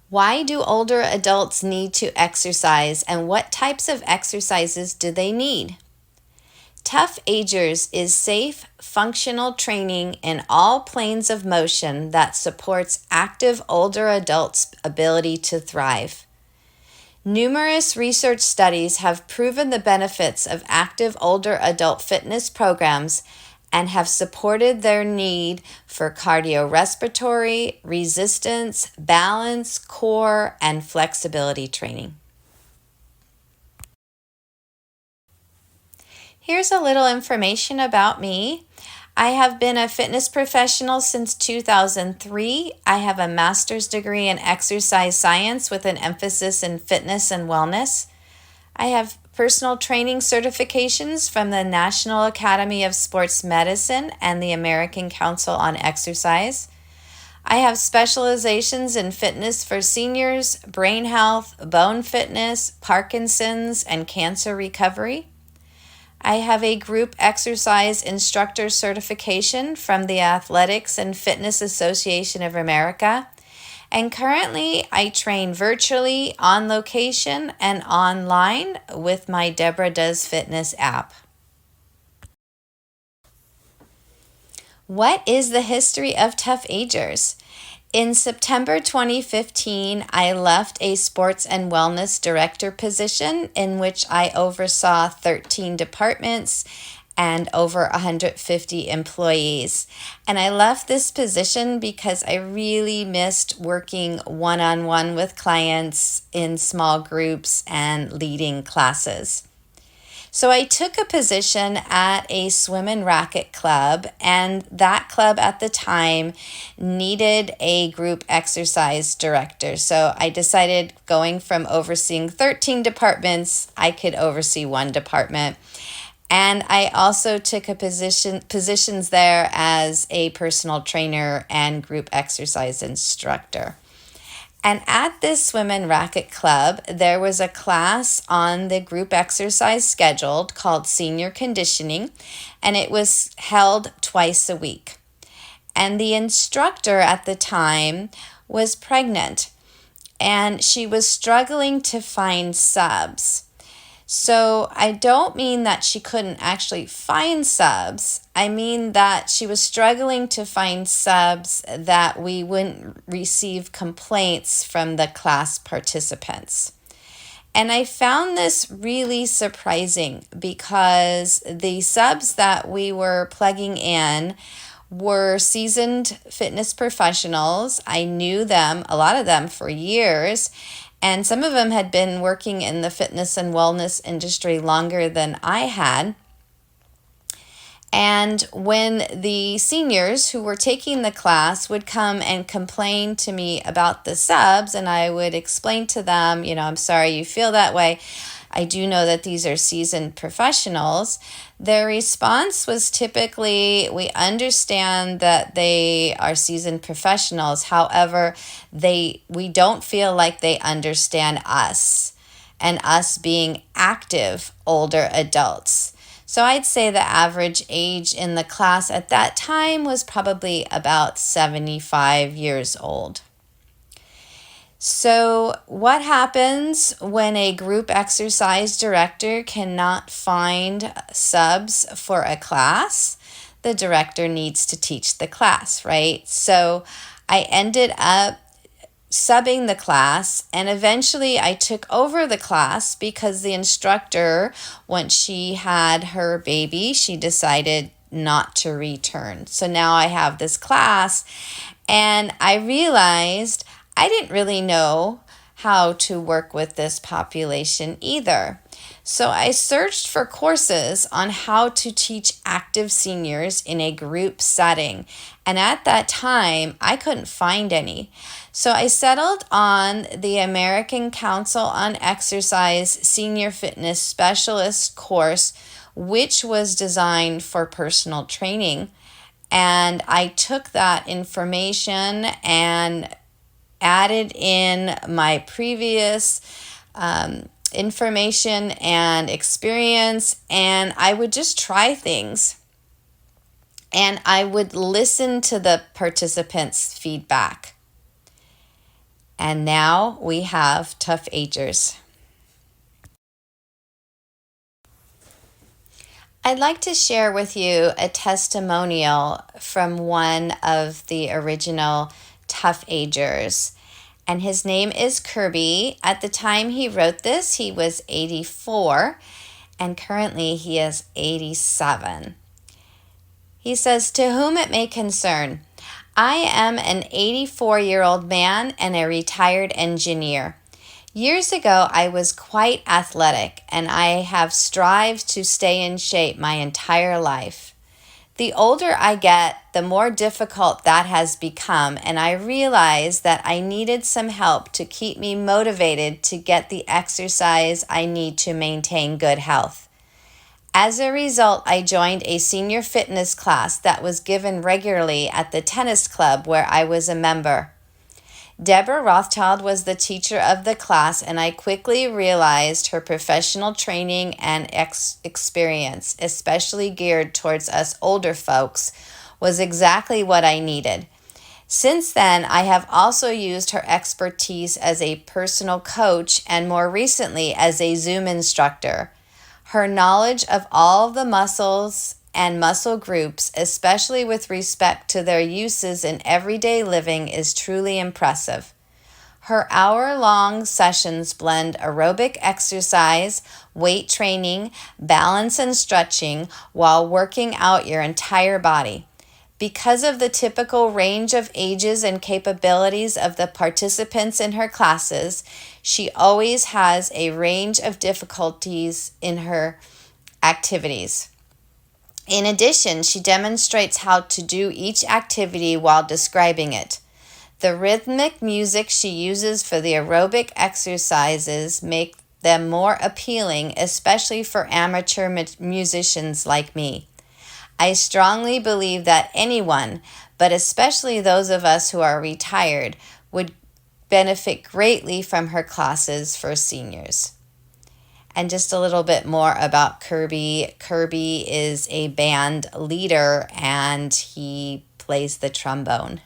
Why do older adults need to exercise, and what types of exercises do they need? ToughAgers is safe, functional training in all planes of motion that supports active older adults' ability to thrive. Numerous research studies have proven the benefits of active older adult fitness programs and have supported their need for cardiorespiratory, resistance, balance, core, and flexibility training. Here's a little information about me. I have been a fitness professional since 2003. I have a master's degree in exercise science with an emphasis in fitness and wellness. I have personal training certifications from the National Academy of Sports Medicine and the American Council on Exercise. I have specializations in fitness for seniors, brain health, bone fitness, Parkinson's, and cancer recovery. I have a group exercise instructor certification from the Athletics and Fitness Association of America. And currently, I train virtually, on location, and online with my Deborah Does Fitness app. What is the history of ToughAgers? In September 2015, I left a sports and wellness director position in which I oversaw 13 departments and over 150 employees. And I left this position because I really missed working one-on-one with clients in small groups and leading classes. So I took a position at a swim and racket club, and that club at the time needed a group exercise director. So I decided, going from overseeing 13 departments, I could oversee one department. And I also took positions there as a personal trainer and group exercise instructor. And at this swim and racket club, there was a class on the group exercise scheduled called senior conditioning, and it was held twice a week. And the instructor at the time was pregnant, and she was struggling to find subs. So I don't mean that she couldn't actually find subs. I mean that she was struggling to find subs that we wouldn't receive complaints from the class participants. And I found this really surprising because the subs that we were plugging in were seasoned fitness professionals. I knew them, a lot of them, for years. And some of them had been working in the fitness and wellness industry longer than I had. And when the seniors who were taking the class would come and complain to me about the subs, and I would explain to them, I'm sorry you feel that way. I do know that these are seasoned professionals. Their response was typically, we understand that they are seasoned professionals. However, we don't feel like they understand us, and us being active older adults. So I'd say the average age in the class at that time was probably about 75 years old. So what happens when a group exercise director cannot find subs for a class? The director needs to teach the class, right? So I ended up subbing the class, and eventually I took over the class because the instructor, once she had her baby, she decided not to return. So now I have this class, and I realized I didn't really know how to work with this population either. So I searched for courses on how to teach active seniors in a group setting. And at that time, I couldn't find any. So I settled on the American Council on Exercise Senior Fitness Specialist course, which was designed for personal training. And I took that information and added in my previous information and experience, and I would just try things, and I would listen to the participants' feedback. And now we have ToughAgers. I'd like to share with you a testimonial from one of the original ToughAgers. And his name is Kirby. At the time he wrote this, he was 84, and currently he is 87. He says, "To whom it may concern, I am an 84-year-old man and a retired engineer. Years ago, I was quite athletic, and I have strived to stay in shape my entire life. The older I get, the more difficult that has become, and I realized that I needed some help to keep me motivated to get the exercise I need to maintain good health. As a result, I joined a senior fitness class that was given regularly at the tennis club where I was a member. Deborah Rothschild was the teacher of the class, and I quickly realized her professional training and experience, especially geared towards us older folks, was exactly what I needed. Since then, I have also used her expertise as a personal coach and more recently as a Zoom instructor. Her knowledge of all the muscles and muscle groups, especially with respect to their uses in everyday living, is truly impressive. Her hour-long sessions blend aerobic exercise, weight training, balance, and stretching while working out your entire body. Because of the typical range of ages and capabilities of the participants in her classes, she always has a range of difficulties in her activities. In addition, she demonstrates how to do each activity while describing it. The rhythmic music she uses for the aerobic exercises make them more appealing, especially for amateur musicians like me. I strongly believe that anyone, but especially those of us who are retired, would benefit greatly from her classes for seniors." And just a little bit more about Kirby. Kirby is a band leader and he plays the trombone.